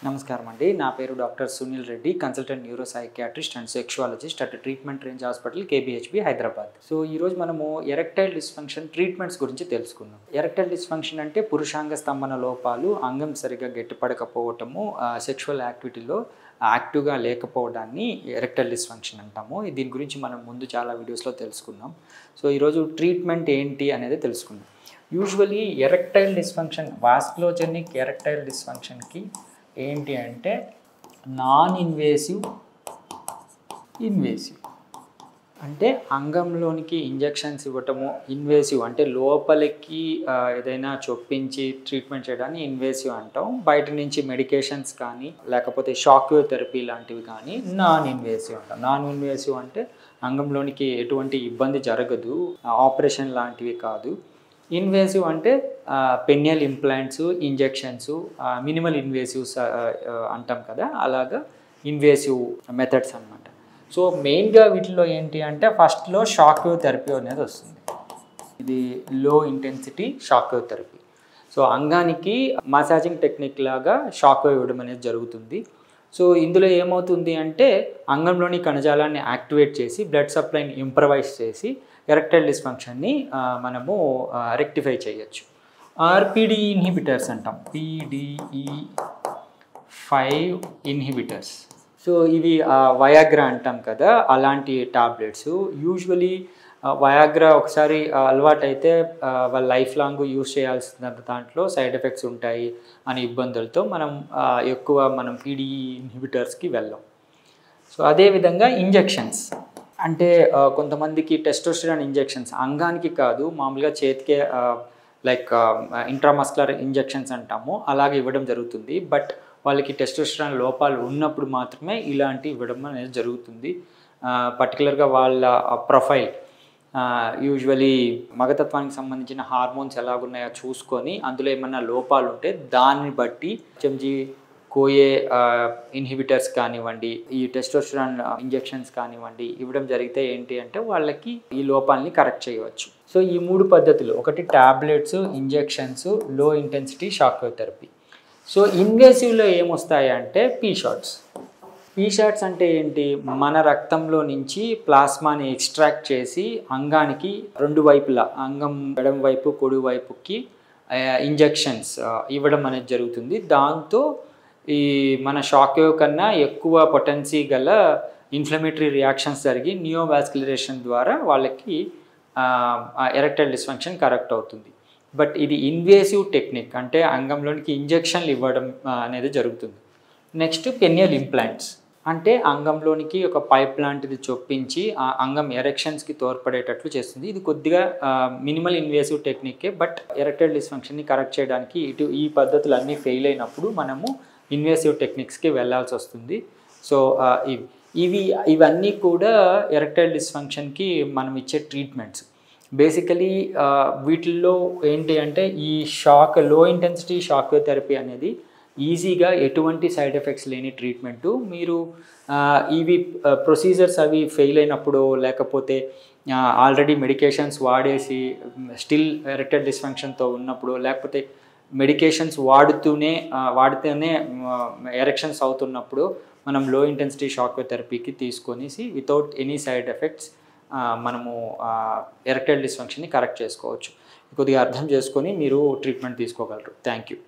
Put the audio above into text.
నమస్కారం అండి. నా పేరు doctor Sunil Reddy, consultant neuro psychiatrist and sexologist at treatment range hospital KBHB Hyderabad. So ఈరోజు మనము ఎరెక్టైల్ డిస్ఫంక్షన్ ట్రీట్మెంట్స్ గురించి తెలుసుకుందాం. ఎరెక్టైల్ డిస్ఫంక్షన్ అంటే పురుషాంగ స్తంభన లోపాలు, అంగం సరిగా గట్టిపడకపోవటము, సెక్షువల్ యాక్టివిటీలో యాక్టివ్గా లేకపోవడాన్ని ఎరెక్టైల్ డిస్ఫంక్షన్ అంటాము. దీని గురించి మనం ముందు చాలా వీడియోస్లో తెలుసుకున్నాం. సో ఈరోజు ట్రీట్మెంట్ ఏంటి అనేది తెలుసుకుందాం. యూజువలీ ఎరెక్టైల్ డిస్ఫంక్షన్, వాస్కులోజెనిక్ ఎరెక్టైల్ డిస్ఫంక్షన్కి ఏంటి అంటే నాన్ ఇన్వేసివ్, ఇన్వేసివ్ అంటే అంగంలోనికి ఇంజెక్షన్స్ ఇవ్వటము, ఇన్వేసివ్ అంటే లోపలికి ఏదైనా చొప్పించి ట్రీట్మెంట్ చేయడాన్ని ఇన్వేసివ్ అంటాం. బయట నుంచి మెడికేషన్స్ కానీ లేకపోతే షాక్ వేవ్ థెరపీ లాంటివి కానీ నాన్ ఇన్వేసివ్ అంటాం. నాన్ ఇన్వేసివ్ అంటే అంగంలోనికి ఎటువంటి ఇబ్బంది జరగదు, ఆపరేషన్ లాంటివి కాదు. ఇన్వేసివ్ అంటే పెనియల్ ఇంప్లాంట్స్, ఇంజెక్షన్స్, మినిమల్ ఇన్వేసివ్స్ అంటాం కదా, అలాగా ఇన్వేసివ్ మెథడ్స్ అన్నమాట. సో మెయిన్గా వీటిలో ఏంటి అంటే ఫస్ట్లో షాక్ వేవ్ థెరపీ అనేది వస్తుంది. ఇది low intensity shock wave therapy. So అంగానికి మసాజింగ్ టెక్నిక్ లాగా షాక్ వేవ్ ఇవ్వడం అనేది జరుగుతుంది. సో ఇందులో ఏమవుతుంది అంటే అంగంలోని కణజాలాన్ని యాక్టివేట్ చేసి బ్లడ్ సప్లైని ఇంప్రవైజ్ చేసి ఎరెక్టైల్ డిస్ఫంక్షన్ని మనము రెక్టిఫై చేయొచ్చు. పీడీఈ ఇన్హిబిటర్స్ అంటాం, PDE5 ఇన్హిబిటర్స్. సో ఇవి వయాగ్రా అంటాం కదా, అలాంటి టాబ్లెట్స్. యూజువలీ వయాగ్రా ఒకసారి అలవాటు అయితే వాళ్ళ లైఫ్ లాంగ్ యూజ్ చేయాల్సిన దాంట్లో సైడ్ ఎఫెక్ట్స్ ఉంటాయి అనే ఇబ్బందులతో మనం పీడీఈ ఇన్హిబిటర్స్కి వెళ్ళాం. సో అదేవిధంగా ఇంజెక్షన్స్ అంటే కొంతమందికి టెస్టోస్టెరాన్ ఇంజెక్షన్స్ అంగానికి కాదు, మామూలుగా చేతికే లైక్ ఇంట్రామస్కులర్ ఇంజెక్షన్స్ అంటాము, అలాగే ఇవ్వడం జరుగుతుంది. బట్ వాళ్ళకి టెస్టోస్టెరాన్ లోపాలు ఉన్నప్పుడు మాత్రమే ఇలాంటి ఇవ్వడం అనేది జరుగుతుంది. పర్టికులర్గా వాళ్ళ ప్రొఫైల్, యూజువలీ మగతత్వానికి సంబంధించిన హార్మోన్స్ ఎలాగున్నాయో చూసుకొని అందులో ఏమన్నా లోపాలు ఉంటే దాన్ని బట్టి చెంజీ కోయే ఇన్హిబిటర్స్ కానివ్వండి, ఈ టెస్టోస్టెరాన్ ఇంజెక్షన్స్ కానివ్వండి ఇవ్వడం జరిగితే ఏంటి అంటే వాళ్ళకి ఈ లోపాలని కరెక్ట్ చేయవచ్చు. సో ఈ 3 పద్ధతులు, ఒకటి tablets, injections, low intensity shock wave therapy. So ఇన్వేసివ్లో ఏమొస్తాయి అంటే పీషాట్స్. పీషాట్స్ అంటే ఏంటి, మన రక్తంలో నుంచి ప్లాస్మాని ఎక్స్ట్రాక్ట్ చేసి అంగానికి రెండు వైపులా, అంగం ఎడమ వైపు కుడి వైపుకి ఇంజెక్షన్స్ ఇవ్వడం అనేది జరుగుతుంది. దాంతో ఈ మన షాక్ వేవ్ కన్నా ఎక్కువ పొటెన్సీ గల ఇన్ఫ్లమేటరీ రియాక్షన్స్ జరిగి నియోవాస్కులరేషన్ ద్వారా వాళ్ళకి ఎరెక్టైల్ డిస్ఫంక్షన్ కరెక్ట్ అవుతుంది. బట్ ఇది ఇన్వేసివ్ టెక్నిక్, అంటే అంగంలోనికి ఇంజెక్షన్లు ఇవ్వడం అనేది జరుగుతుంది. నెక్స్ట్ పెనియల్ ఇంప్లాంట్స్ అంటే అంగంలోనికి ఒక పైప్ లాంటిది చొప్పించి ఆ అంగం ఎరెక్షన్స్కి తోడ్పడేటట్లు చేస్తుంది. ఇది కొద్దిగా మినిమల్ ఇన్వేసివ్ టెక్నికే, బట్ ఎరెక్టైల్ డిస్ఫంక్షన్ని కరెక్ట్ చేయడానికి ఈ పద్ధతులు అన్నీ ఫెయిల్ అయినప్పుడు మనము ఇన్వేసివ్ టెక్నిక్స్కి వెళ్ళాల్సి వస్తుంది. సో ఇవన్నీ కూడా ఎరెక్టైల్ డిస్ఫంక్షన్కి మనం ఇచ్చే ట్రీట్మెంట్స్. బేసికలీ వీటిల్లో ఏంటి అంటే ఈ లో ఇంటెన్సిటీ షాక్ వేవ్ థెరపీ అనేది ఈజీగా ఎటువంటి సైడ్ ఎఫెక్ట్స్ లేని ట్రీట్మెంటు. మీరు ఇవి ప్రొసీజర్స్ అవి ఫెయిల్ అయినప్పుడు, లేకపోతే ఆల్రెడీ మెడికేషన్స్ వాడేసి స్టిల్ ఎరెక్టైల్ డిస్ఫంక్షన్తో ఉన్నప్పుడు, లేకపోతే మెడికేషన్స్ వాడితేనే ఎరెక్షన్స్ అవుతున్నప్పుడు మనం లో ఇంటెన్సిటీ షాక్ వేవ్ థెరపీకి తీసుకొనేసి వితౌట్ ఎనీ సైడ్ ఎఫెక్ట్స్ మనము ఎరెక్టైల్ డిస్ఫంక్షన్ని కరెక్ట్ చేసుకోవచ్చు. కొద్దిగా అర్థం చేసుకొని మీరు ట్రీట్మెంట్ తీసుకోగలరు. Thank you.